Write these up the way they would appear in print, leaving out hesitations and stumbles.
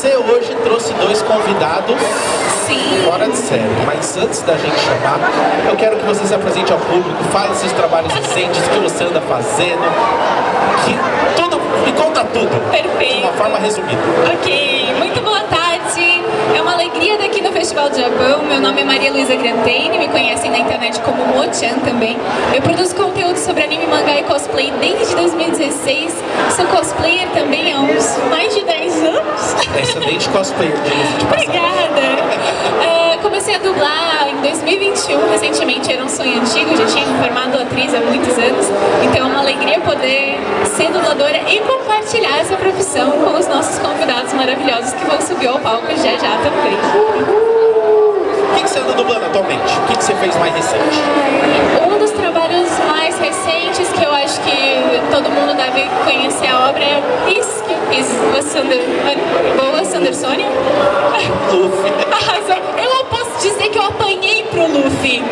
Você hoje trouxe dois convidados fora de série, mas antes da gente chamar, eu quero que você se apresente ao público, fale seus trabalhos recentes, o que você anda fazendo, me conta tudo. Perfeito. De uma forma resumida. Ok, muito boa tarde. É uma alegria estar aqui no Festival do Japão. Meu nome é Maria Luísa Grantene, me conhecem na internet como Mo-chan também. Eu produzo conteúdo sobre anime, mangá e cosplay desde 2016. Sou cosplayer também há uns mais de 10 anos. Excelente cosplayer, diga-se de passagem. Obrigada. Comecei a dublar em 2021, recentemente era um sonho antigo, já tinha me formado atriz há muitos anos. Então é uma alegria poder ser dubladora e compartilhar essa profissão com os nossos convidados maravilhosos que vão subir ao palco já também. O que você anda dublando atualmente? O que você fez mais recente? Um dos trabalhos mais recentes que eu acho que todo mundo deve conhecer a obra é o Peace, que eu fiz Boa Sandersônia. Luffy. Arrasou. Eu posso dizer que eu apanhei pro Luffy.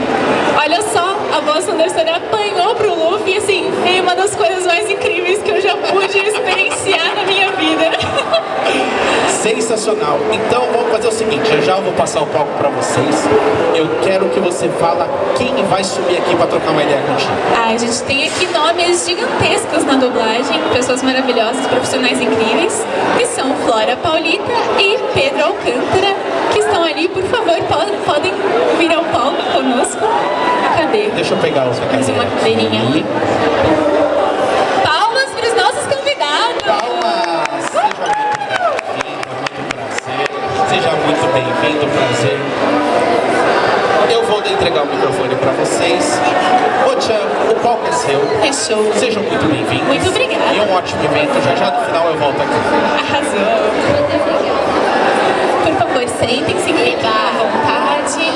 Olha só, a Boa Sandersônia apanhou pro Luffy, assim, é uma das coisas mais incríveis que eu já pude experienciar na minha vida. Sensacional. Então vamos fazer o seguinte, já vou passar o palco pra vocês. Eu quero que você fala quem vai subir aqui pra trocar uma ideia contigo. A gente tem aqui nomes gigantescos na dublagem, pessoas maravilhosas, profissionais incríveis, que são Flora Paulita e Pedro Alcântara, que estão ali, por favor, podem vir ao palco conosco. Cadê? Deixa eu pegar os Mais uma cadeirinha ali. Palmas para os nossos convidados! Palmas! Seja muito bem-vindo, prazer. Eu vou entregar o microfone para vocês. Mo-chan, o palco é seu. Fechou. Sejam muito bem-vindos. Muito obrigada. E um ótimo evento. Já no final eu volto aqui. Arrasou. Por favor, sentem-se, fiquem à vontade.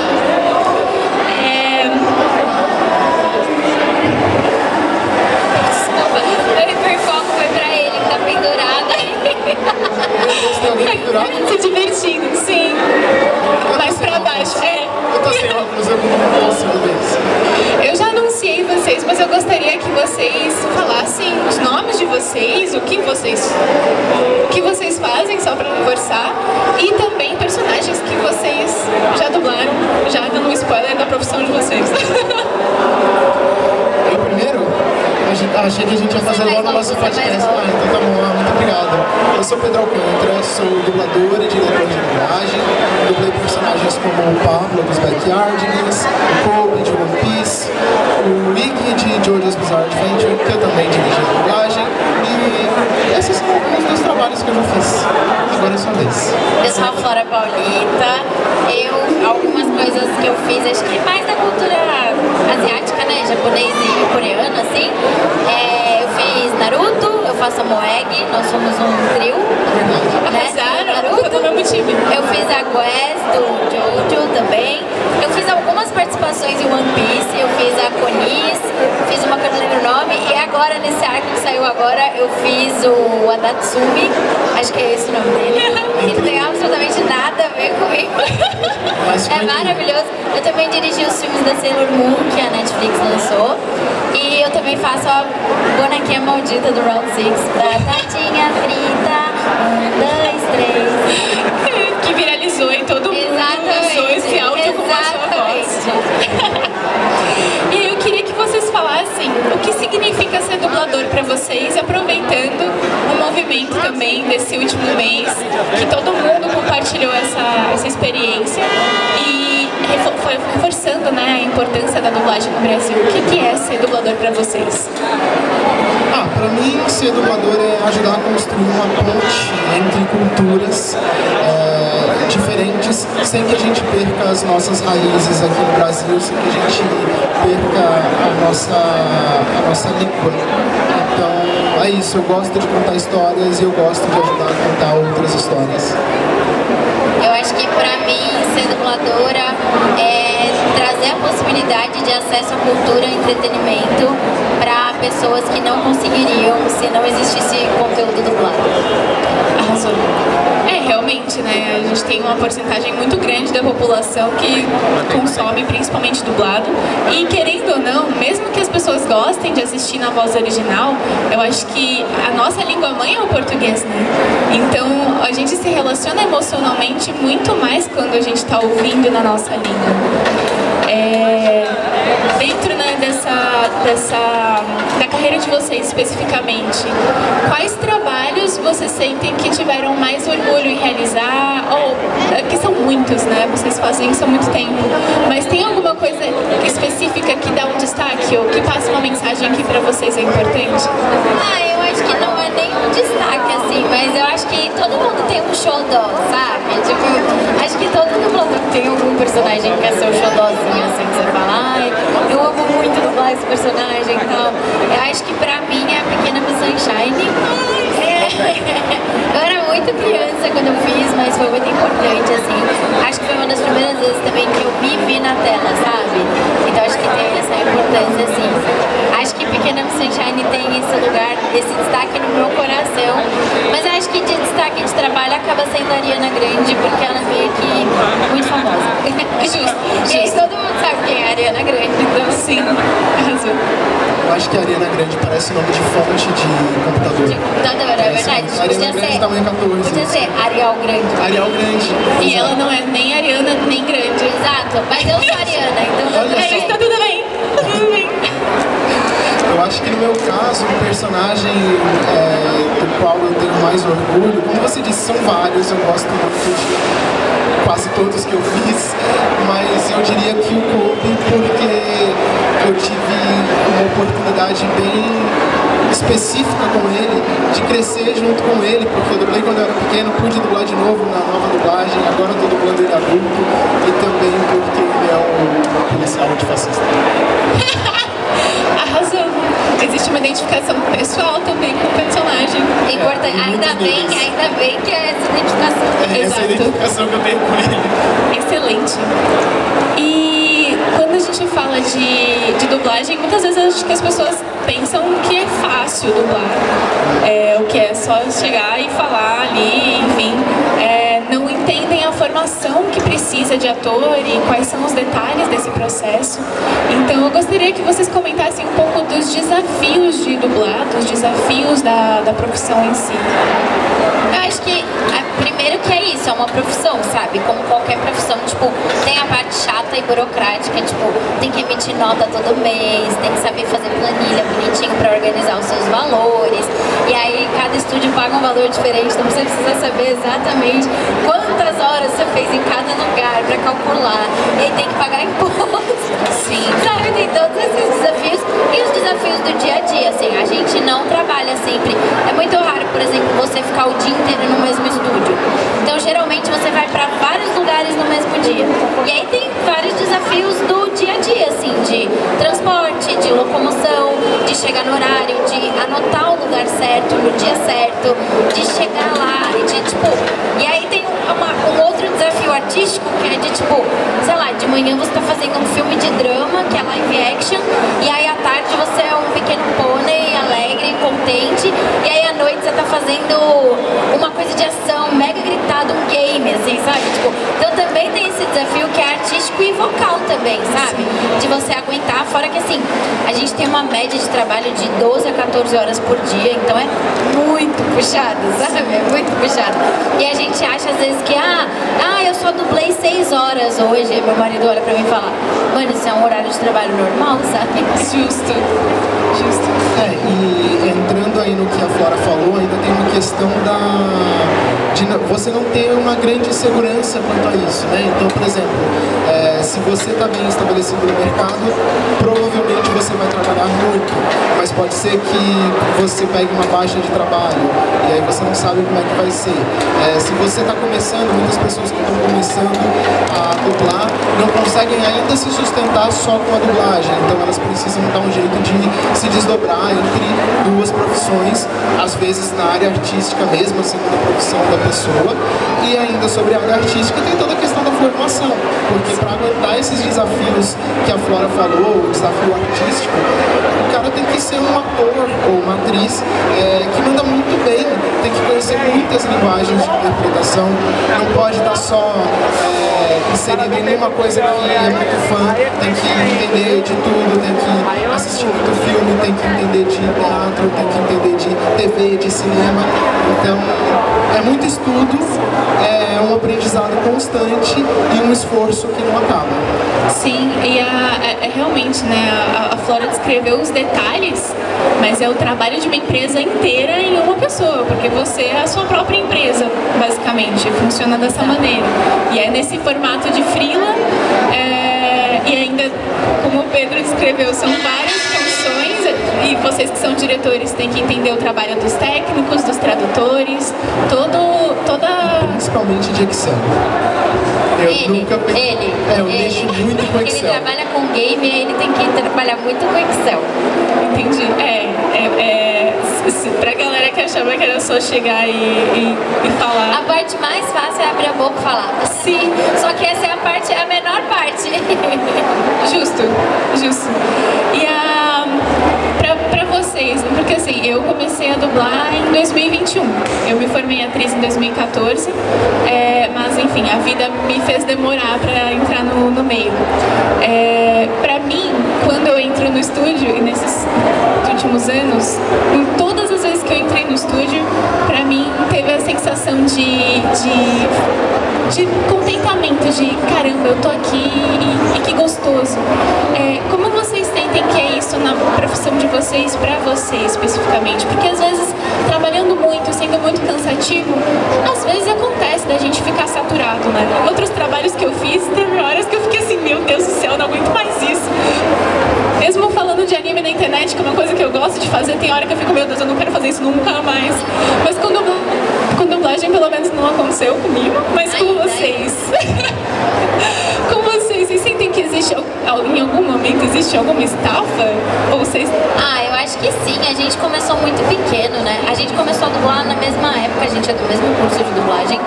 Desculpa, o hiperfoco foi pra ele, que tá pendurado. Se divertindo, sim. Mais pra baixo, Eu tô sem óculos, eu não consigo ver. Eu já anunciei vocês, mas eu gostaria que vocês falassem os nomes de vocês, o que vocês fazem, só pra reforçar, e também personagens que vocês já dublaram, já dando um spoiler da profissão de vocês. Eu primeiro? Achei que a gente ia fazer logo o nosso podcast. Então tá bom, muito obrigado. Eu sou Pedro Alcântara, sou dublador e diretor de dublagem. Dublei personagens como o Pablo dos Backyardigans, o Kobe de One Piece, o Iggy de JoJo's Bizarre Adventure, que eu também dirigi a dublagem. E esses são alguns dos trabalhos que eu já fiz. Agora é sua vez. Eu sou a Flora Paulita. Algumas coisas que eu fiz, acho que mais da cultura asiática, né? Japonês e coreano, assim. Eu fiz Naruto, eu faço a Moeg, nós somos um trio. Arrasaram, foi do mesmo time. Eu fiz a Guess do Jojo também. Eu fiz algumas participações em One Piece, eu fiz a Konis, fiz uma que eu não lembro o nome, e agora, nesse arco que saiu agora, eu fiz o Adatsumi, acho que é esse o nome dele. E não tem absolutamente nada a ver comigo. É maravilhoso. Eu também dirigi os filmes da Sailor Moon, que a Netflix lançou. E eu também faço a bonequinha maldita do Round 6, Batatinha frita, 1, 2, 3. Que viralizou e todo mundo usou esse áudio com a sua voz. E eu queria que vocês falassem o que significa ser dublador para vocês, aproveitando o movimento também desse último mês, que todo mundo compartilhou essa experiência e foi reforçando, né, a importância da dublagem no Brasil. O que é ser dublador para vocês? Pra mim, ser dublador é ajudar a construir uma ponte entre culturas diferentes, sem que a gente perca as nossas raízes aqui no Brasil, sem que a gente perca a nossa língua. Então, é isso. Eu gosto de contar histórias e eu gosto de ajudar a contar outras histórias. Eu acho que pra mim, ser dubladora é trazer a possibilidade de acesso à cultura e entretenimento para pessoas que não conseguiriam se não existisse conteúdo dublado. Arrasou. realmente, né? A gente tem uma porcentagem muito grande da população que consome principalmente dublado. E querendo ou não, mesmo que as pessoas gostem de assistir na voz original, eu acho que a nossa língua mãe é o português, né? Então a gente se relaciona emocionalmente muito mais quando a gente está ouvindo na nossa língua. Dentro, né, da carreira de vocês especificamente, quais trabalhos vocês sentem que tiveram mais orgulho em realizar? Ou que são muitos, né? Vocês fazem isso há muito tempo. Mas tem alguma coisa específica que dá um destaque ou que passa uma mensagem que pra vocês é importante? Eu acho que não é nem um destaque, assim, mas eu acho que todo mundo tem um xodó, sabe? Tipo, acho que todo dublador tem algum personagem que é seu xodózinho, assim, que você fala, ai, eu amo muito dublar esse personagem e tal. Eu acho que pra mim é a Pequena Miss Sunshine. Eu era muito criança quando eu fiz, mas foi muito importante, assim. Acho que foi uma das primeiras vezes também que eu me vi na tela, sabe? Então acho que tem essa importância, assim. Acho que Pequena Miss Sunshine tem esse lugar, esse destaque no meu coração. Mas acho que de destaque de trabalho acaba sendo a Ariana Grande, porque ela é meio que muito famosa. Justo. E aí todo mundo sabe quem é a Ariana Grande, então Sim, arrasou. Eu acho que a Ariana Grande parece nome de fonte de computador. de computador, é verdade. Ariana Grande tamanho 14. Podia ser Arial Grande. Arial Grande. E Exato. ela não é nem Ariana, nem grande. Exato, mas eu sou Ariana, então Olha tudo só. bem. Tá tudo bem. Tá tudo bem. Eu acho que no meu caso, o personagem do qual eu tenho mais orgulho, como você disse, são vários, eu gosto muito de quase todos que eu fiz, mas eu diria que o Kobe, porque eu tive uma oportunidade bem específica com ele, de crescer junto com ele, porque eu dublei quando eu era pequeno, pude dublar de novo na nova dublagem, agora eu tô dublando ele adulto, e também porque ele é um policial antifascista. Arrasou. Existe uma identificação pessoal também com o personagem. Importante. Ainda bem que é essa identificação. Essa é a Exato. identificação que eu tenho com ele. Excelente. E quando a gente fala de dublagem, muitas vezes acho que as pessoas pensam que é fácil dublar. O que é só chegar e falar ali, enfim. Não entendem a formação que precisa de ator e quais são os detalhes desse processo. Então eu gostaria que vocês comentassem um pouco dos desafios de dublar, dos desafios da profissão em si. Eu acho que, primeiro que é isso, é uma profissão, sabe? Como qualquer profissão, tipo, tem a parte chata e burocrática, tipo, tem que emitir nota todo mês, tem que saber fazer planilha bonitinho pra organizar os seus valores. E aí cada estúdio paga um valor diferente, então você precisa saber exatamente quantas horas você fez em cada lugar pra calcular. E aí tem que pagar imposto. Sim. Sabe, tem todos esses desafios e os desafios do dia a dia, assim, a gente não trabalha sempre. É muito raro, por exemplo, você ficar o dia inteiro no mesmo estúdio. Então, geralmente, você vai pra vários lugares no mesmo dia. E aí tem vários desafios do dia a dia, assim, de transporte, de locomoção, de chegar no horário, de anotar o lugar certo, no dia certo, de chegar lá, e aí tem um outro desafio artístico que é de, sei lá, de manhã você tá fazendo um filme de drama, que é live action, e aí à tarde você é um pequeno pônei, alegre, contente, e aí à noite você tá fazendo uma coisa de ação, mega gritado, um game, assim, sabe? Então também tem esse desafio que é artístico e vocal também, sabe? De você aguentar, fora que assim, a gente tem uma média de trabalho de 12 a 14 horas por dia, então é muito puxado, sabe? É muito puxado. E a gente acha às vezes que, eu só dublei 6 horas hoje, meu marido olha pra mim e fala, mano, isso é um horário de trabalho normal, sabe? Justo. E entrando aí no que a Flora falou, ainda tem uma questão de você não ter uma grande segurança quanto a isso, né? Então, por exemplo, se você está bem estabelecido no mercado, provavelmente você vai trabalhar muito, mas pode ser que você pegue uma baixa de trabalho e aí você não sabe como é que vai ser. Se você está começando, muitas pessoas que estão começando a dublar não conseguem ainda se sustentar só com a dublagem, então elas precisam dar um jeito de se desdobrar entre duas profissões, às vezes na área artística mesmo, a segunda profissão da pessoa, e ainda sobre a área artística tem toda a questão da formação, porque para aguentar esses desafios que a Flora falou, o desafio artístico, o cara tem que ser um ator ou uma atriz que manda muito bem, tem que conhecer muitas linguagens de interpretação, não pode estar só inserido em nenhuma coisa que é muito fã, tem que entender de tudo, tem que assistir muito filme, tem que entender de teatro, tem que entender de TV, de cinema. Então, é muito estudo, é um aprendizado constante e um esforço que não acaba. Sim, e realmente, né, a Flora descreveu os detalhes, mas é o trabalho de uma empresa inteira em uma pessoa, porque você é a sua própria empresa, basicamente, funciona dessa maneira. E é nesse formato de freela, e ainda, como o Pedro descreveu, são várias funções, e vocês que são diretores têm que entender o trabalho dos técnicos, dos tradutores, principalmente de Excel. Eu mexo muito com Excel. Ele trabalha com game e ele tem que trabalhar muito com Excel. Entendi. Pra galera que achava que era só chegar e falar. A parte mais fácil é abrir a boca e falar. Sim. Só que essa é a menor parte. Justo. E pra vocês, porque assim, eu comecei a dublar em 2021. Eu me formei atriz em 2014, mas enfim, a vida me fez demorar pra entrar no meio. Pra mim, quando eu entro no estúdio, e nesses últimos anos, em todas as vezes que eu entrei no estúdio, pra mim teve a sensação de contentamento, de caramba, eu tô aqui e que gostoso. Como vocês sentem que é isso na profissão de vocês, pra vocês especificamente? Porque às vezes, trabalhando muito, sendo muito cansativo, às vezes acontece da gente ficar saturado, né? Outros trabalhos que eu fiz, teve horas que eu fiquei assim, meu Deus do céu, não aguento mais isso. Mesmo falando de anime na internet, que é uma coisa que eu gosto de fazer, tem hora que eu fico, meu Deus, eu não quero fazer isso nunca mais. Mas com dublagem, pelo menos não aconteceu comigo, mas com vocês. Com vocês sentem que existe, em algum momento, existe alguma estafa? Ou vocês... Eu acho que sim, a gente começou muito pequeno, né? A gente começou a dublar na mesma época, a gente é do mesmo curso de dublagem,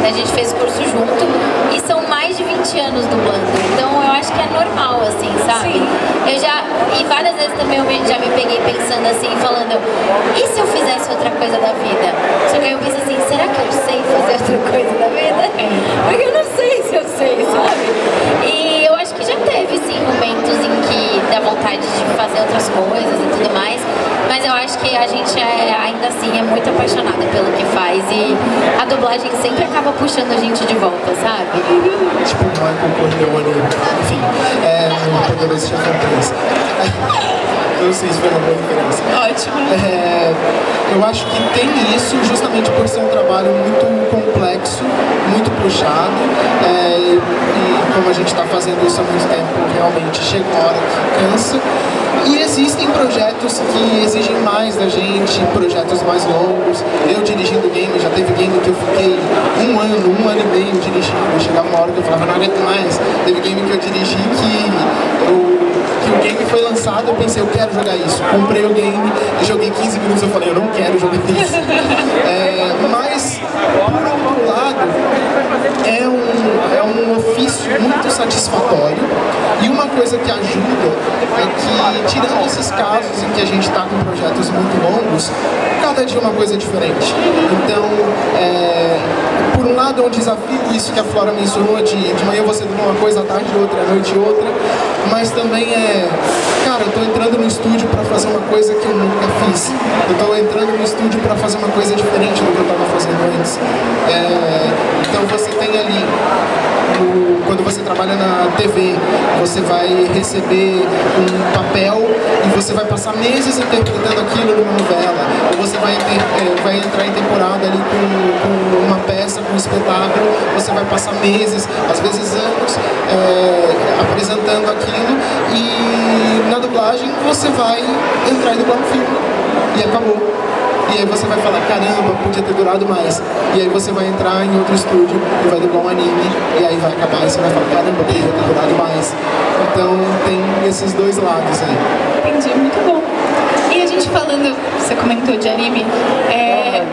a gente fez curso junto e são mais de 20 anos dublando, então eu acho que é normal, assim, sabe? Sim. E várias vezes também eu já me peguei pensando assim, falando, e se eu fizesse outra coisa da vida? Só que aí eu penso assim, será que eu sei fazer outra coisa da vida? Porque eu não sei se eu sei, sabe? E eu acho que já teve, sim, momentos em que dá vontade de fazer outras coisas e tudo mais, mas eu acho que a gente ainda assim é muito apaixonada pelo que faz e a dublagem sempre acaba puxando a gente de volta, sabe? Tipo o Michael Corleone, enfim, o Poderoso Chefão 3. Não sei se foi uma boa referência. Ótimo. Eu acho que tem isso justamente por ser um trabalho muito complexo, muito puxado, e como a gente está fazendo isso há muito tempo, realmente chega uma hora que cansa. E existem projetos que exigem mais da gente, projetos mais longos. Eu dirigindo game, já teve game que eu fiquei um ano e meio dirigindo. Chegava uma hora que eu falava, não aguento mais. Teve game que eu dirigi que o game foi lançado, eu pensei, eu quero jogar isso. Comprei o game, joguei 15 minutos, eu falei, eu não quero jogar isso. Mas, por outro lado, é um ofício muito satisfatório. E uma coisa que ajuda é que, tirando esses casos em que a gente está com projetos muito longos, cada dia é uma coisa diferente. Então, por um lado é um desafio, isso que a Flora mencionou, de manhã você dá uma coisa, à tarde outra, à noite outra, mas também cara, eu tô entrando no estúdio para fazer uma coisa que eu nunca fiz. Eu tô entrando no estúdio para fazer uma coisa diferente do que eu estava fazendo antes. Então você tem ali, quando você trabalha na TV, você vai receber um papel e você vai passar meses interpretando aquilo numa novela. Ou você vai entrar em temporada ali com uma peça, com um espetáculo, você vai passar meses, às vezes anos, apresentando aquilo, e na dublagem você vai entrar e dublar um filme e acabou. E aí você vai falar, caramba, podia ter durado mais. E aí você vai entrar em outro estúdio e vai dublar um anime, e aí vai acabar e você vai falar, caramba, podia ter durado mais. Então tem esses dois lados aí. Entendi, muito bom. E a gente falando, você comentou de anime,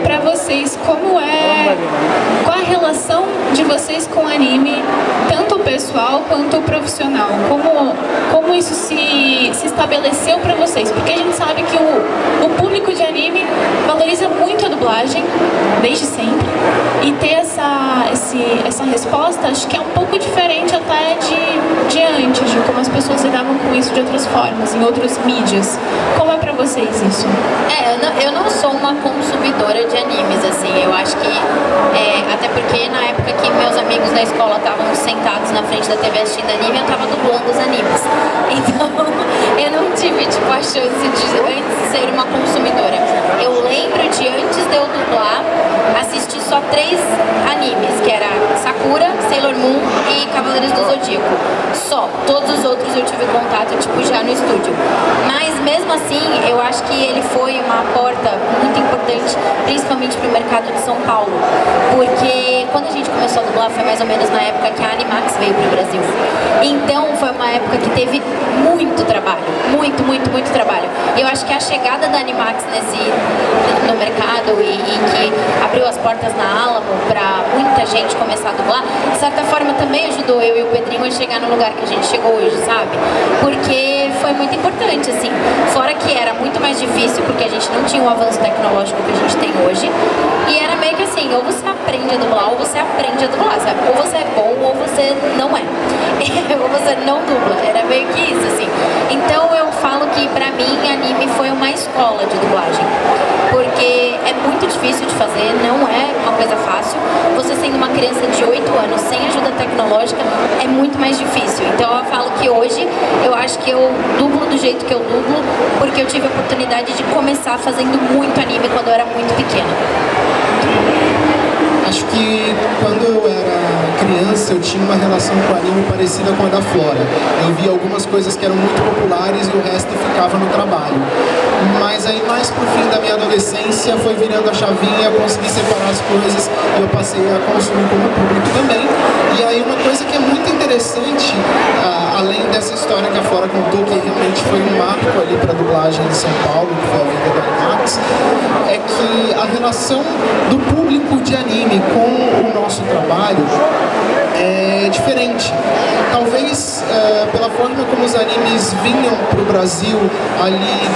pra vocês, qual a relação de vocês com o anime, tanto pessoal quanto profissional? Como isso se estabeleceu pra vocês? Porque a gente sabe que o público de anime valoriza muito a dublagem, desde sempre. resposta, acho que é um pouco diferente até de antes, de como as pessoas lidavam com isso de outras formas, em outras mídias. Como é pra vocês isso? Eu não sou uma consumidora de animes, assim, eu acho que, até porque na época que meus amigos da escola estavam sentados na frente da TV assistindo anime, eu tava dublando os animes. Então, eu não tive, tipo, a chance de antes ser uma consumidora. Eu lembro de, antes de eu dublar, assistir só 3 animes, que era Sakura, Sailor Moon e Cavaleiros do Zodíaco. Só. Todos os outros eu tive contato, tipo, já no estúdio. Mas, mesmo assim, eu acho que ele foi uma porta muito importante, principalmente pro mercado de São Paulo. Porque quando a gente começou a dublar, foi mais ou menos na época que a Animax veio pro Brasil. Então, foi uma época que teve muito trabalho. Muito, muito, muito trabalho. E eu acho que a chegada da Animax no mercado e que abriu as portas na Alamo para muita gente começar a dublar, de certa forma também ajudou eu e o Pedrinho a chegar no lugar que a gente chegou hoje, sabe? Porque foi muito importante, assim. Fora que era muito mais difícil, porque a gente não tinha o avanço tecnológico que a gente tem hoje. E era meio que assim, ou você aprende a dublar, ou você aprende a dublar, sabe? Ou você é bom, ou você não é. Ou você não dubla. Era meio que isso, assim. Então eu falo que pra mim anime foi uma escola de dublagem. Porque é muito difícil de fazer, não é uma coisa fácil. Você sendo uma criança de 8 anos sem ajuda tecnológica é muito mais difícil. Então eu falo que hoje eu acho que eu dublo do jeito que eu dublo porque eu tive a oportunidade de começar fazendo muito anime quando eu era muito pequena. Acho que quando eu era criança eu tinha uma relação com o anime parecida com a da Flora. Eu via algumas coisas que eram muito populares e o resto ficava no trabalho. Mas aí mais pro fim da minha adolescência foi virando a chavinha, eu consegui separar as coisas e eu passei a consumir como público também. E aí uma coisa que é muito interessante, além dessa história que a Flora contou, que realmente foi um marco ali para a dublagem de São Paulo, que foi a vinda da Animax, é que a relação do público de anime com o nosso trabalho é diferente. Talvez pela forma como os animes vinham para o Brasil ali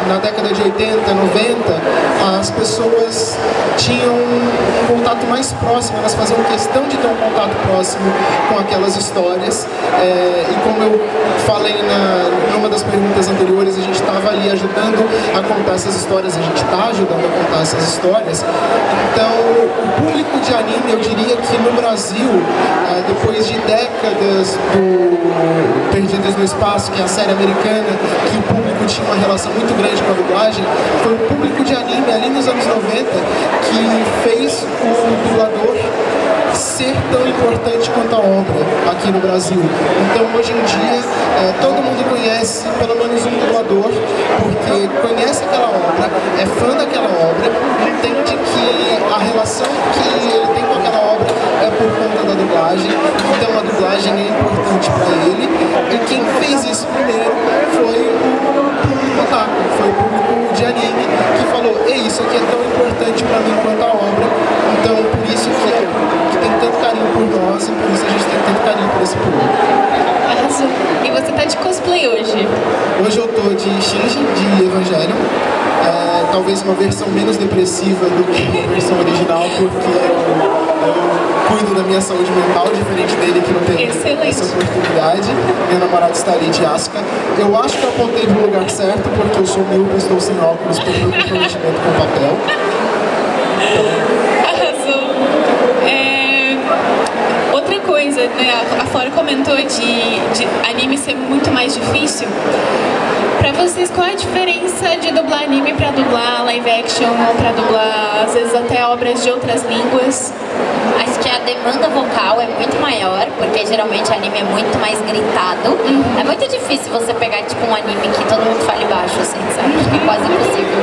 na década de 80, 90, as pessoas tinham um contato mais próximo, elas faziam questão de ter um contato próximo com aquelas histórias. E como eu falei numa das perguntas anteriores, a gente estava ali ajudando a contar essas histórias, a gente está ajudando a contar essas histórias. Então, o público de anime, eu diria que no Brasil, depois de décadas do Perdidos no Espaço, que é a série americana, que o público tinha uma relação muito grande com a dublagem, foi o público de anime ali nos anos 90 que fez o dublador ser tão importante quanto a obra aqui no Brasil. Então hoje em dia todo mundo conhece pelo menos um dublador, porque conhece aquela obra, é fã daquela obra, entende que a relação que ele tem com aquela obra é por conta da dublagem, então a dublagem é importante para ele, e quem fez isso primeiro foi o público otaku, foi o público de anime que falou: ei, isso aqui é tão importante para mim quanto a obra, então por isso que tem tanto carinho por nós e por isso a gente tem tanto carinho por esse público. Arrasou. E você tá de cosplay hoje? Hoje eu tô de Shinji, de Evangelion. Talvez uma versão menos depressiva do que a versão original, porque eu cuido da minha saúde mental, diferente dele que não tem essa oportunidade. Meu namorado está ali de Asuka. Eu acho que eu apontei pro lugar certo, porque eu sou míope, estou sem óculos por meu comprometimento com o papel. Arrasou. Outra coisa, né, a Flora comentou de anime ser muito mais difícil. Pra vocês, qual é a diferença de dublar anime pra dublar live action ou pra dublar, às vezes, até obras de outras línguas? Acho que a demanda vocal é muito maior, porque geralmente anime é muito mais gritado. É muito difícil você pegar tipo um anime que todo mundo fale baixo, assim, sabe? Acho que é quase impossível.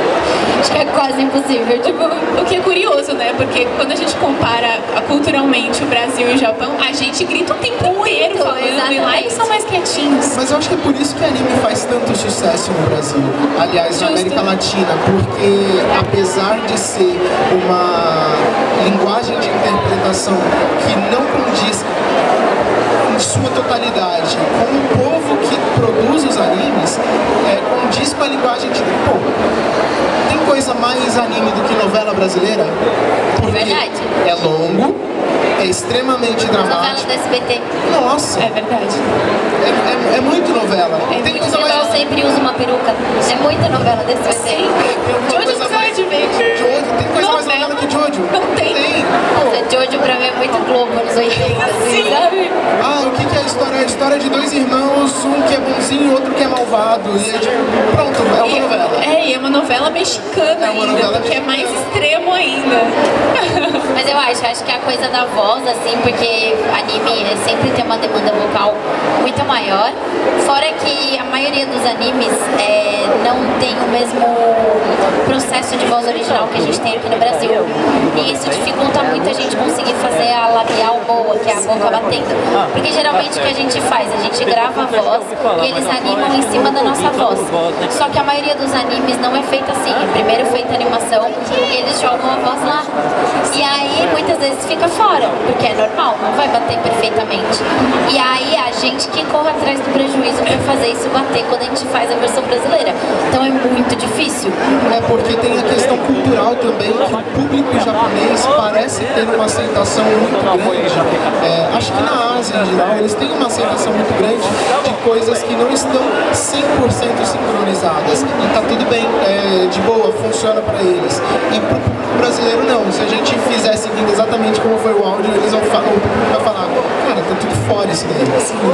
Acho que é quase impossível. Tipo, o que é curioso, né? Porque quando a gente compara culturalmente o Brasil e o Japão, a gente grita o tempo inteiro falando, exatamente. E lá eles são mais quietinhos. Mas eu acho que é por isso que anime faz tanto sucesso no Brasil. Aliás, Justo. Na América Latina, porque apesar de ser uma linguagem de interpretação que não condiz em sua totalidade com o povo que produz os animes, condiz com a linguagem de... Pô, tem coisa mais anime do que novela brasileira? Porque verdade. É longo, é extremamente Novela dramático. do SBT. Nossa, É verdade. é muito novela. Tem coisa Eu mais... sempre uso uma peruca. É muita novela do SBT. Tem alguma Jojo coisa mais... Bizarre Adventure. Jojo, tem coisa mais Novela. novela que Jojo? Não tem. Nossa, Jojo pra mim é muito Globo nos 80, assim, sabe? Ah, o que é a história? É a história de dois irmãos, um que é bonzinho e outro que é malvado. E é tipo, pronto, é uma novela. E é uma novela mexicana É uma ainda, novela porque é mexicana. mais extremo ainda. Mas eu acho que a coisa da voz, assim, porque anime sempre tem uma demanda vocal muito maior. Fora que a maioria dos animes não tem o mesmo processo de voz original que a gente tem aqui no Brasil. E isso dificulta muito a gente conseguir fazer a labial boa, que é a boca batendo. Porque geralmente o que a gente faz? A gente grava a voz e eles animam em cima da nossa voz. Só que a maioria dos animes não é feita assim. É primeiro feita a animação e eles jogam a voz lá. E aí muitas vezes fica fora, porque é normal, não vai bater perfeitamente. E aí a gente que corre atrás do prejuízo para fazer isso bater quando a gente faz a versão brasileira. Então é muito difícil. É porque tem a questão cultural também, que o público japonês parece ter uma aceitação muito grande. Acho que na Ásia, em geral, eles têm uma aceitação muito grande de coisas que não estão 100% sincronizadas. E tá tudo bem, de boa, funciona para eles. E pro público brasileiro não. Se a gente fizer seguindo exatamente como foi o áudio, eles vão falar, o público vai falar, cara, tá tudo fora isso daí.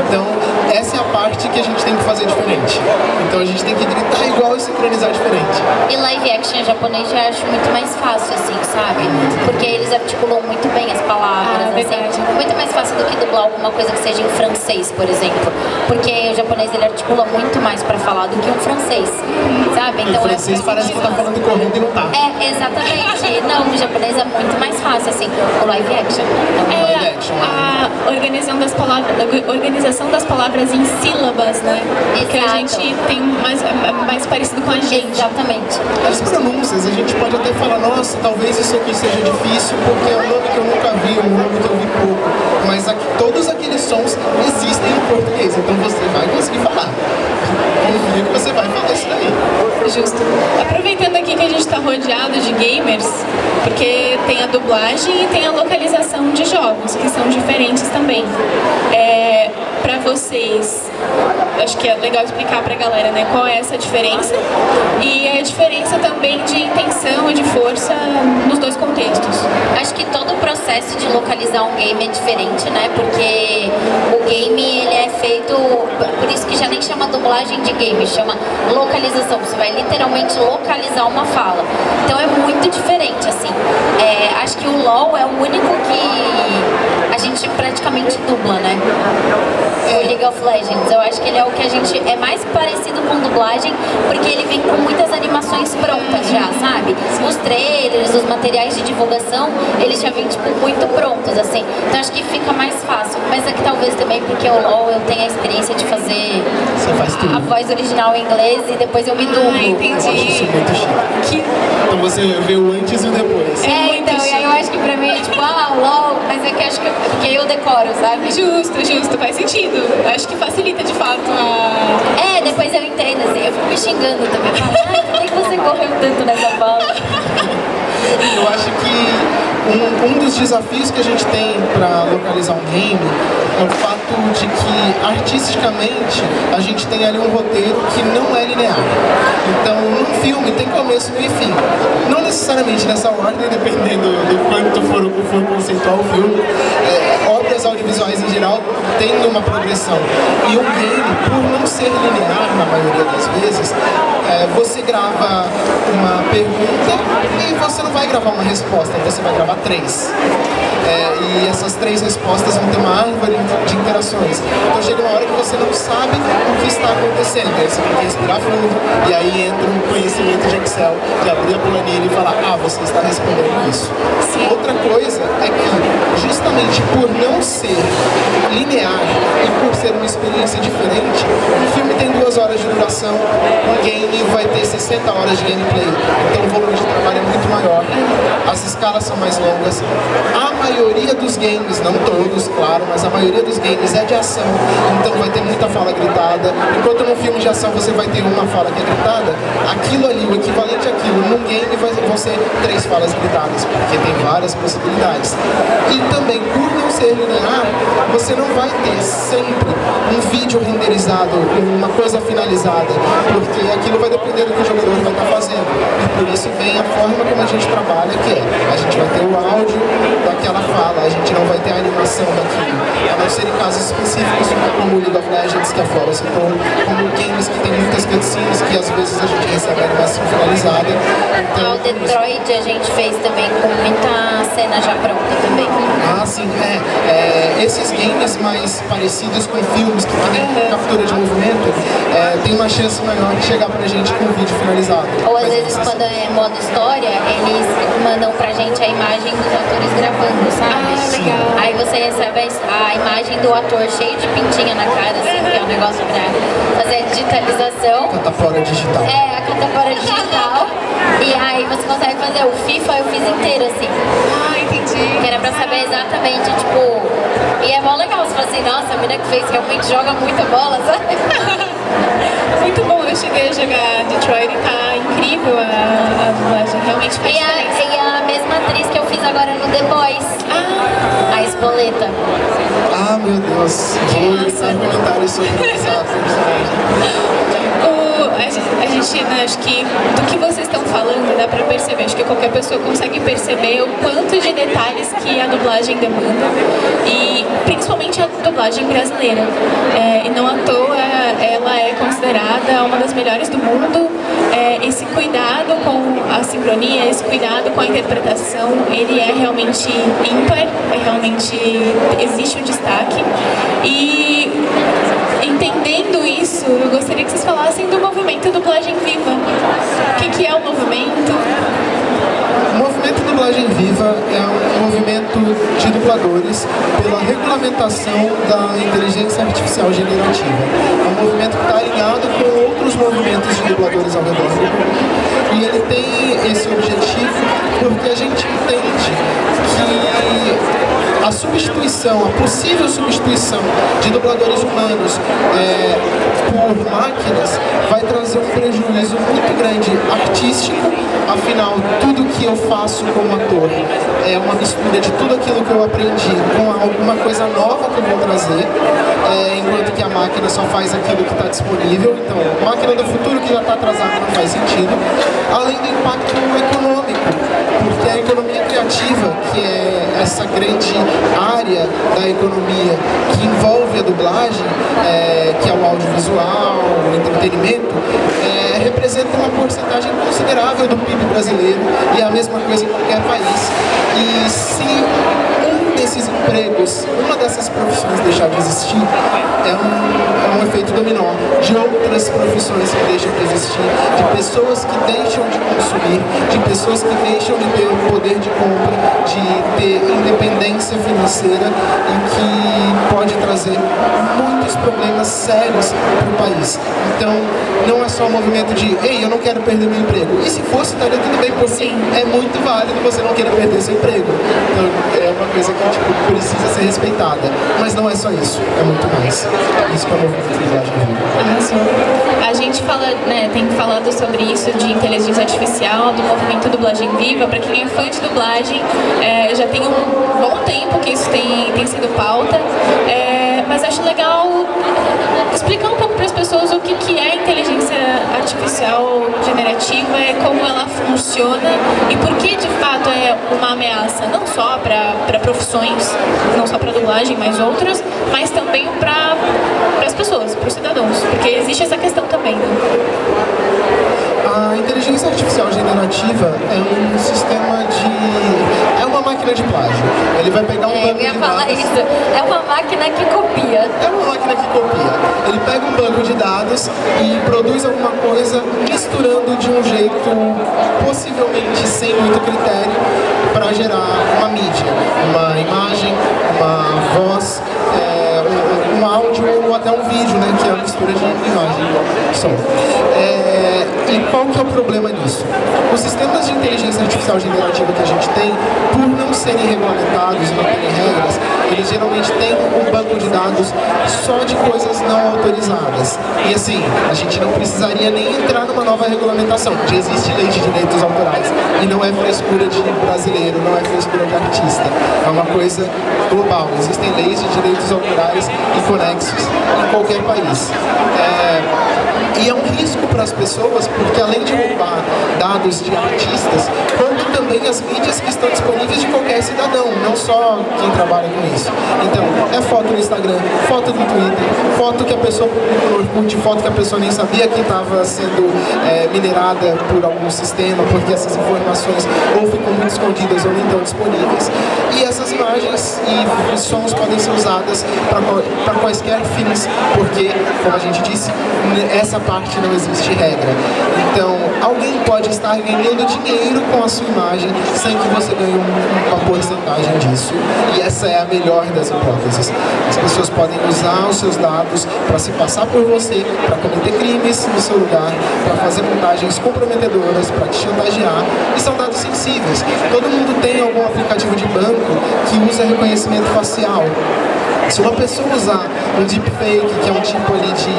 Então, essa é a parte que a gente tem que fazer diferente. Então a gente tem que gritar igual e sincronizar diferente. E live action japonês eu acho muito mais fácil, assim, sabe? Porque eles articulam muito bem as palavras, verdade. assim. Muito mais fácil do que dublar alguma coisa que seja em francês, por exemplo. Porque o japonês, ele articula muito mais pra falar do que um francês, sabe? Em francês parece que tá falando correndo e não tá. Exatamente. Não, o japonês é muito mais fácil, assim, o live action. Live action, A organização das palavras em sílabas, né? Que a Exato. gente tem mais parecido com a gente. Exatamente. As pronúncias, a gente pode até falar, nossa, talvez isso aqui seja difícil porque é um nome que eu nunca vi, um nome que eu vi pouco. Mas todos aqueles sons existem em português, então você vai conseguir falar. Confia que você vai falar isso daí. Justo. Aproveitando aqui que a gente está rodeado de gamers, porque tem a dublagem e tem a localização de jogos, que são diferentes também. Para vocês, acho que é legal explicar para a galera, né, qual é essa diferença e a diferença também de intenção e de força nos dois contextos. Acho que todo o processo de localizar um game é diferente, né? Porque o game, ele é feito, por isso que já nem chama dublagem de game, chama localização. Você vai literalmente localizar uma fala. Então é muito diferente, assim. Acho que o LoL é o único que a gente praticamente dubla, né? O League of Legends. Eu acho que ele é o que a gente é mais parecido com dublagem, porque ele vem com muitas animações prontas já, sabe? Os trailers, os materiais de divulgação, eles já vêm, tipo, muito prontos, assim. Então acho que fica mais fácil. Mas é que talvez também porque o LoL eu tenho a experiência de fazer Você faz tudo. a voz original em inglês e depois eu me dublo. Entendi. Eu acho isso muito chique. Então você vê o antes e o depois. muito Então, e aí eu acho que pra mim é tipo, LOL, mas é que acho que porque eu decoro, sabe? Justo, faz sentido. Acho que facilita de fato a... Depois eu entendo, assim, eu fico me xingando também. Eu falo, por que você correu tanto nessa fala? Eu acho que um dos desafios que a gente tem para localizar um game é o fato de que artisticamente a gente tem ali um roteiro que não é linear. Então, num filme tem começo, meio e fim. Não necessariamente nessa ordem, dependendo do quanto for conceitual o filme. Obras audiovisuais em geral têm uma progressão. E um game, por não ser linear na maioria das vezes, você grava uma pergunta e você não vai gravar uma resposta, você vai gravar 3. E essas 3 respostas vão ter uma árvore de interações. Então chega uma hora que você não sabe o que está acontecendo. Aí você tem que respirar fundo e aí entra um conhecimento de Excel, de abrir a planilha e falar, você está respondendo isso. Outra coisa é que, justamente por não ser linear e por ser uma experiência diferente, um filme tem 2 horas de duração, um game vai ter 60 horas de gameplay. Então o volume de trabalho é muito maior, as escalas são mais longas. A maioria dos games, não todos, claro, mas a maioria dos games é de ação, então vai ter muita fala gritada. Enquanto num filme de ação você vai ter uma fala que é gritada, aquilo ali, o equivalente àquilo, num game vão vão ser 3 falas gritadas, porque tem várias possibilidades. E também, por não ser linear, você não vai ter sempre um vídeo renderizado, uma coisa finalizada, porque aquilo vai depender do que o jogador vai estar fazendo. E por isso vem a forma como a gente trabalha, que é, a gente vai ter o áudio daquela fala, a gente não vai ter a animação daquilo. A não ser em casos específicos, como o League of Legends, que a Flora citou, como games que tem muitas cutscenes, que às vezes a gente recebe a animação finalizada. Então, o Detroit a gente fez também com muita cena já pronta também. Ah, sim, esses games mais parecidos com filmes, que tem captura de movimento, tem uma chance maior de chegar pra gente com o vídeo finalizado. Ou às vezes quando é modo história, eles mandam pra gente a imagem dos atores gravando, sabe? Legal. Aí você recebe a imagem do ator cheio de pintinha na cara, assim, que é um negócio pra fazer a digitalização. Catafora digital. A catafora digital. E aí você consegue fazer o FIFA, eu fiz inteiro, assim. Entendi. Que era pra saber exatamente, tipo... E é mó legal, você fala assim, nossa, a menina que fez realmente joga muita bola, sabe? Muito bom, eu cheguei a jogar Detroit e tá incrível a dublagem, realmente faz diferença. E a mesma atriz que eu fiz agora no The Boys, a Espoleta. Ah, meu Deus. Vou comentários sobre essa personagem. A gente, né, acho que do que vocês estão falando dá pra perceber, acho que qualquer pessoa consegue perceber o quanto de detalhes que a dublagem demanda, e principalmente a dublagem brasileira. E não à toa ela é considerada uma das melhores do mundo. Esse cuidado com a sincronia, esse cuidado com a interpretação, ele é realmente ímpar, realmente existe um destaque. E entendendo isso, eu gostaria que vocês falassem do movimento Dublagem Viva. O que é o movimento? O movimento Dublagem Viva é um movimento de dubladores pela regulamentação da inteligência artificial generativa. É um movimento que está alinhado com outros movimentos de dubladores ao redor do mundo. E ele tem esse objetivo porque a gente entende que a substituição, a possível substituição de dubladores humanos por máquinas vai trazer um prejuízo muito grande artístico. Afinal, tudo que eu faço como ator é uma mistura de tudo aquilo que eu aprendi com alguma coisa nova que eu vou trazer, enquanto que a máquina só faz aquilo que está disponível. Então, a máquina do futuro que já está atrasada não faz sentido. Além do impacto econômico, porque a economia criativa, que é essa grande área da economia que envolve a dublagem, que é o audiovisual, o entretenimento, representa uma porcentagem considerável do PIB brasileiro, e é a mesma coisa em qualquer país. E se um desses empregos, uma dessas profissões deixar de existir, é um efeito dominó de outras profissões que deixam de existir, de pessoas que deixam de consumir, de pessoas que deixam de ter o poder de compra, de ter independência financeira, e que pode trazer muitos problemas sérios para o país. Então, não é só um movimento de, ei, eu não quero perder meu emprego. E se fosse, estaria tudo bem, porque é muito válido você não querer perder seu emprego. Então, é uma coisa que precisa ser respeitada. Mas não é só isso, é muito mais. Isso que é o movimento de dublagem viva. A gente fala, né, tem falado sobre isso de inteligência artificial, do movimento Dublagem Viva. Para quem é fã de dublagem, já tem um bom tempo que isso tem sido pauta. Mas acho legal explicar um pouco para as pessoas o que é inteligência artificial generativa, como ela funciona e por que de fato é uma ameaça, não só para profissões, não só para dublagem, mas outras, mas também para as pessoas, para os cidadãos, porque existe essa questão também. Né? A inteligência artificial generativa é um sistema de... é uma máquina de plágio. Ele vai pegar um banco eu ia de falar dados... isso. É uma máquina que copia. É uma máquina que copia. Ele pega um banco de dados e produz alguma coisa misturando de um jeito possivelmente sem muito critério para gerar uma mídia, uma imagem, uma voz, um áudio ou até um vídeo, né, que é da mistura de imagem e som. E qual que é o problema nisso? Os sistemas de inteligência artificial generativa que a gente tem, por não serem regulamentados e não terem regras, eles geralmente têm um banco de dados só de coisas não autorizadas. E assim, a gente não precisaria nem entrar numa nova regulamentação, porque existe lei de direitos autorais e não é frescura de brasileiro, não é frescura de artista. É uma coisa global. Existem leis de direitos autorais e conexos em qualquer país. E é um risco para as pessoas, porque além de roubar dados de artistas, quanto também as mídias que estão disponíveis de qualquer cidadão, não só quem trabalha com isso. Então, é foto no Instagram, foto no Twitter, foto que a pessoa publica no Orkut, foto que a pessoa nem sabia que estava sendo minerada por algum sistema, porque essas informações ou ficam muito escondidas ou nem estão disponíveis. E essas imagens e sons podem ser usadas para quaisquer fins, porque, como a gente disse, essa parte não existe regra. Então, alguém pode estar ganhando dinheiro com a sua imagem sem que você ganhe uma porcentagem disso. E essa é a melhor das hipóteses. As pessoas podem usar os seus dados para se passar por você, para cometer crimes no seu lugar, para fazer montagens comprometedoras, para te chantagear. E são dados sensíveis. Todo mundo tem algum aplicativo de banco que usa reconhecimento facial. Se uma pessoa usar um deepfake, que é um tipo ali de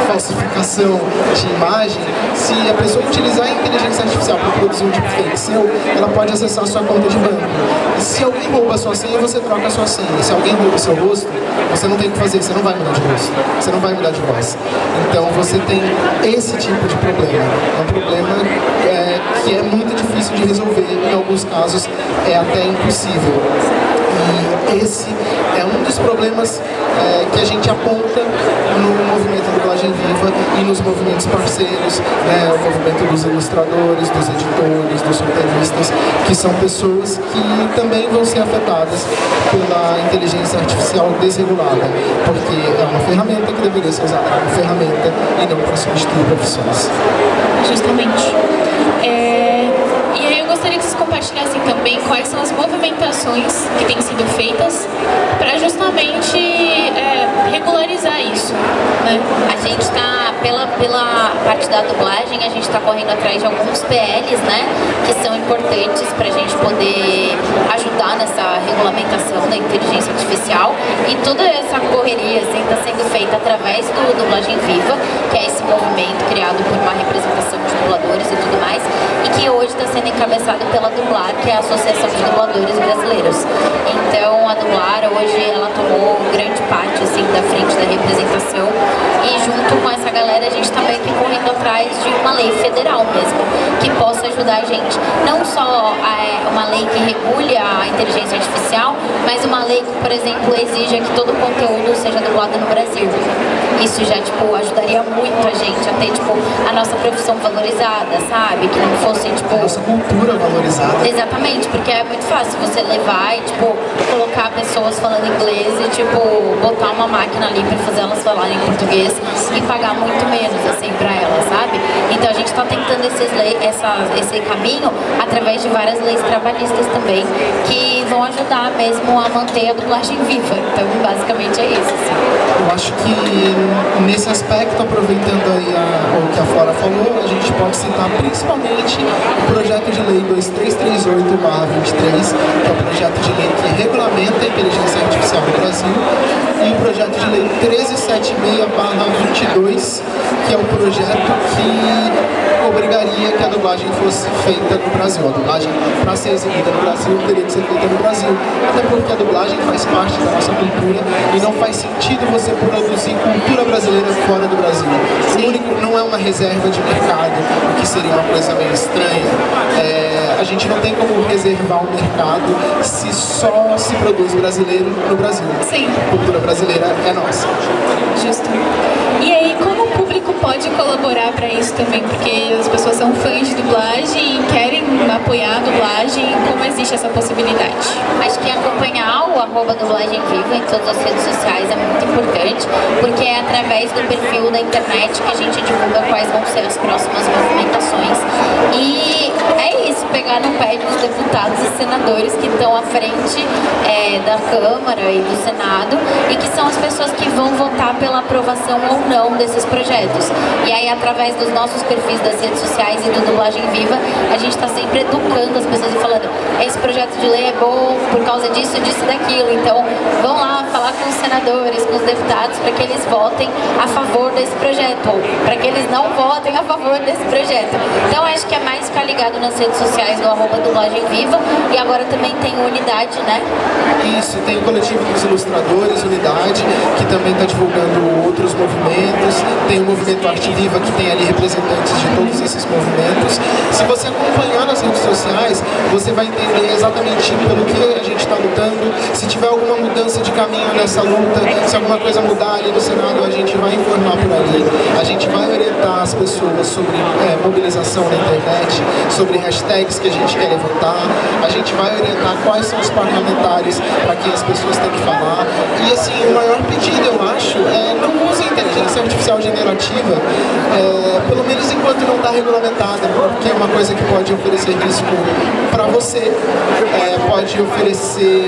falsificação de imagem, se a pessoa utilizar a inteligência artificial para produzir um deepfake seu, ela pode acessar a sua conta de banco. E se alguém rouba a sua senha, você troca a sua senha. Se alguém rouba o seu rosto, você não tem o que fazer, você não vai mudar de rosto, você não vai mudar de voz. Então você tem esse tipo de problema. É um problema que é muito difícil de resolver, em alguns casos é até impossível. E esse é um dos problemas que a gente aponta no movimento Dublagem Viva e nos movimentos parceiros, o movimento dos ilustradores, dos editores, dos roteiristas, que são pessoas que também vão ser afetadas pela inteligência artificial desregulada, porque é uma ferramenta que deveria ser usada como ferramenta e não para substituir profissões. Justamente. E aí eu gostaria que vocês compartilhassem também quais são as movimentações que têm sido feitas para justamente regularizar isso, né? A gente está, pela parte da dublagem, a gente está correndo atrás de alguns PLs, né, que são importantes para a gente poder ajudar nessa regulamentação da inteligência artificial, e toda essa correria está sendo feita através do Dublagem Viva, que é esse movimento criado por uma representação de dubladores e tudo mais, e que hoje está sendo encabeçado pela Dublar, que é a Associação de Dubladores Brasileiros. Então a Dublar hoje ela tomou um grande parte assim, da frente da representação, e junto com essa galera a gente está meio que correndo atrás de uma lei federal mesmo, que possa ajudar a gente, não só uma lei que regule a inteligência artificial, mas uma lei que, por exemplo, exija que todo o conteúdo seja dublado no Brasil. Isso já, ajudaria muito a gente a ter, a nossa profissão valorizada, sabe? Que não fosse, a nossa cultura valorizada. Exatamente, porque é muito fácil você levar e, colocar pessoas falando inglês e, botar uma máquina ali pra fazer elas falarem português e pagar muito menos, assim, pra elas, sabe? Então a gente tá tentando esse caminho através de várias leis trabalhistas também, que vão ajudar mesmo a manter a dublagem viva. Então, basicamente é isso, assim. Eu acho que nesse aspecto, aproveitando aí o que a Flora falou, a gente pode citar principalmente o projeto de lei 2338/23, que é o projeto de lei que regulamenta a inteligência artificial no Brasil, e o projeto de lei 1376/22, que é o projeto que obrigaria que a dublagem fosse feita no Brasil. A dublagem, para ser exibida no Brasil, teria que ser feita no Brasil, até porque a dublagem faz parte da nossa cultura e não faz sentido você produzir cultura brasileira fora do Brasil. O único, não é uma reserva de mercado, o que seria uma coisa meio estranha. A gente não tem como reservar o mercado se só se produz brasileiro no Brasil. Sim. A cultura brasileira é nossa. Justo. E aí, como o público pode colaborar para isso também? Porque as pessoas são fãs de dublagem e querem apoiar a dublagem. Como existe essa possibilidade? Acho que acompanhar o @dublagem viva em todas as redes sociais é muito importante, porque é através do perfil da internet que a gente divulga quais vão ser as próximas movimentações. E é isso, pegar chegar no pé dos deputados e senadores que estão à frente da Câmara e do Senado e que são as pessoas que vão votar pela aprovação ou não desses projetos. E aí, através dos nossos perfis das redes sociais e do Dublagem Viva, a gente está sempre educando as pessoas e falando: esse projeto de lei é bom por causa disso, disso e daquilo. Então, vão lá falar com os senadores, com os deputados, para que eles votem a favor desse projeto, ou para que eles não votem a favor desse projeto. Então, acho que é mais ficar ligado nas redes sociais, no @Dublagem Viva, e agora também tem Unidade, né? Isso, tem o coletivo dos ilustradores, Unidade, que também está divulgando outros movimentos. Tem o movimento Arte Viva, que tem ali representantes de todos esses movimentos. Se você acompanhar nas redes sociais, você vai entender exatamente pelo que a gente está lutando. Se tiver alguma mudança de caminho nessa luta, se alguma coisa mudar ali no Senado, a gente vai informar por ali. A gente vai orientar as pessoas sobre mobilização na internet, sobre hashtags que a gente quer levantar. A gente vai orientar quais são os parlamentares para quem as pessoas têm que falar. E assim, o maior pedido, eu acho, é não use a inteligência artificial generativa, pelo menos enquanto não está regulamentada, porque é uma coisa que pode oferecer risco para você, pode oferecer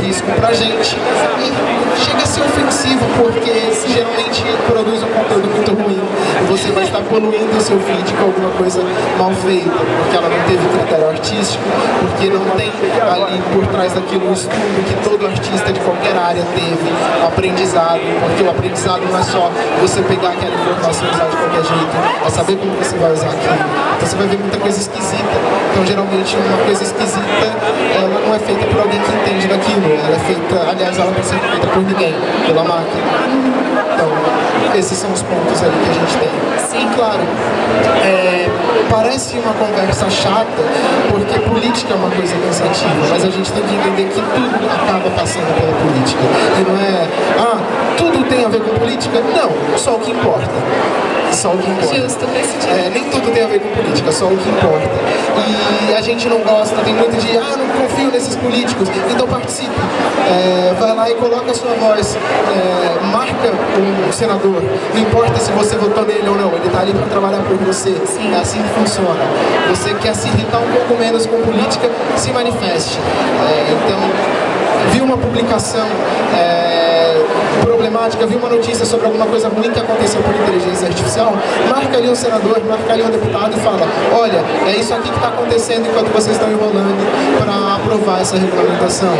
risco para a gente, e chega a ser ofensivo, porque geralmente produz um conteúdo muito ruim, e você vai estar poluindo o seu feed com alguma coisa mal feita, porque ela não teve critério artístico, porque não tem ali por trás daquilo um estudo que todo artista de qualquer área teve, aprendizado, porque o aprendizado não é só você pegar aquela informação e usar de qualquer jeito, é saber como você vai usar aquilo. Então você vai ver muita coisa esquisita. Então geralmente uma coisa esquisita, ela não é feita por alguém que entende daquilo, ela é feita, aliás, ela não é feita por ninguém, pela máquina. Então, esses são os pontos ali que a gente tem. Sim, claro. Parece uma conversa chata, porque política é uma coisa cansativa, mas a gente tem que entender que tudo acaba passando pela política. E não é, tudo tem a ver com política? Não, só o que importa. Só o que importa. Justo, faz sentido. Nem tudo tem a ver com política, só o que importa. E a gente não gosta, tem muito de, não confio nesses políticos, então participe. Vai lá e coloca a sua voz, marca um senador, não importa se você votou nele ou não, ele está ali para trabalhar por você. Sim. É assim que funciona. Você quer se irritar um pouco menos com política, se manifeste. Então, vi uma publicação problemática, vi uma notícia sobre alguma coisa ruim que aconteceu por inteligência artificial, marca ali um senador, marca ali um deputado e fala: olha, é isso aqui que está acontecendo enquanto vocês estão enrolando para aprovar essa regulamentação.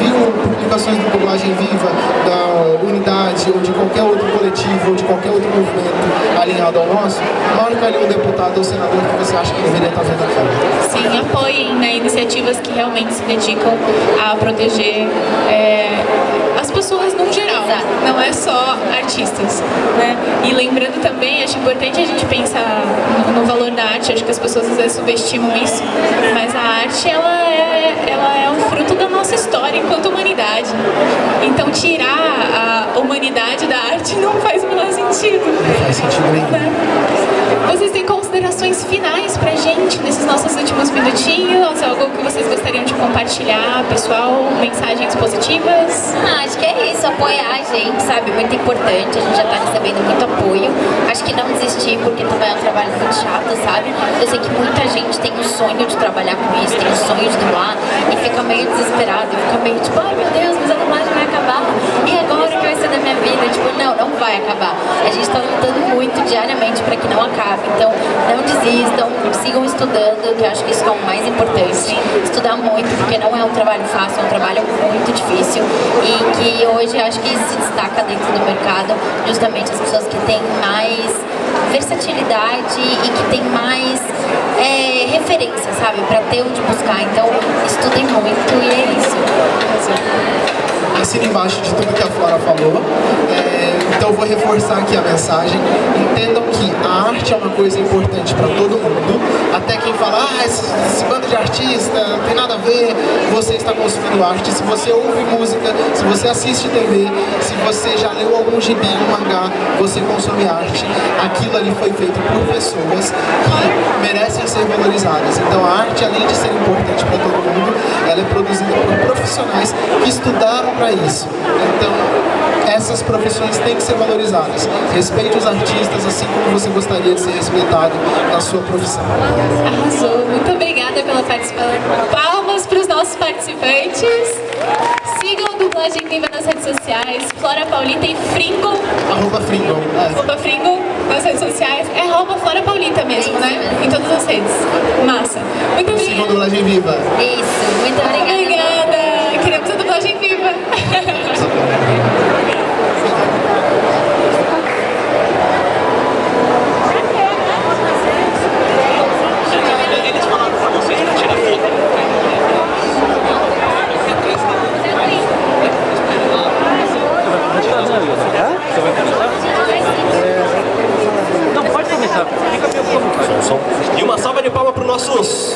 Viu publicações do Dublagem Viva, da Unidade, ou de qualquer outro coletivo, ou de qualquer outro movimento alinhado ao nosso, marca ali um deputado ou senador que você acha que deveria estar vendo aqui. Sim, apoiem, né, iniciativas que realmente se dedicam a proteger as pessoas no geral. Exato. Não é só artistas, né? E lembrando também, acho importante a gente pensar no valor da arte. Acho que as pessoas às vezes subestimam isso, mas a arte ela é um fruto da nossa história enquanto humanidade. Então tirar a humanidade da arte não faz o menor sentido. Não faz sentido nenhum. Né? Vocês têm considerações finais pra gente nesses nossos últimos minutinhos? Algo que vocês gostariam de compartilhar, pessoal? Mensagens positivas? Acho que é isso, apoiar a gente, sabe? Muito importante, a gente já tá recebendo muito apoio. Acho que não desistir, porque também é um trabalho muito chato, sabe? Eu sei que muita gente tem o sonho de trabalhar com isso, tem o sonho de dublar, e fica meio desesperado, e fica meio tipo, ai meu Deus, mas a dublagem vai acabar, e agora o que vai ser da minha vida? Tipo, não vai acabar. A gente tá lutando muito diariamente para que não acabe, então não desistam, sigam estudando, que eu acho que isso é o mais importante. Estudar muito, porque não é um trabalho fácil, é um trabalho muito difícil, e que hoje acho que se destaca dentro do mercado justamente as pessoas que têm mais versatilidade e que têm mais referência, sabe? Para ter onde buscar. Então, estudem muito e é isso. Assine embaixo de tudo que a Flora falou. Então eu vou reforçar aqui a mensagem. Entendam que a arte é uma coisa importante para todo mundo. Até quem fala, esse bando de artista não tem nada a ver, você está consumindo arte. Se você ouve música, se você assiste TV, se você já leu algum gibi, um mangá, você consome arte. Aquilo ali foi feito por pessoas que merecem ser valorizadas. Então a arte, além de ser importante para todo mundo, ela é produzida por profissionais que estudaram para isso. Então, essas profissões têm que ser valorizadas. Respeite os artistas assim como você gostaria de ser respeitado na sua profissão. Arrasou. Muito obrigada pela participação. Palmas para os nossos participantes. Sigam a Dublagem Viva nas redes sociais. Flora Paulita e Fringo. @Fringo. @Fringo nas redes sociais. É Flora Paulita mesmo, né? Em todas as redes. Massa. Muito obrigada. Sigam a Dublagem Viva. Isso, muito obrigada. Obrigada. Queremos a Dublagem Viva. Eles falaram pra vocês pra tirar foto. Não, pode começar. Fica meio como, cara. E uma salva de palmas para os nossos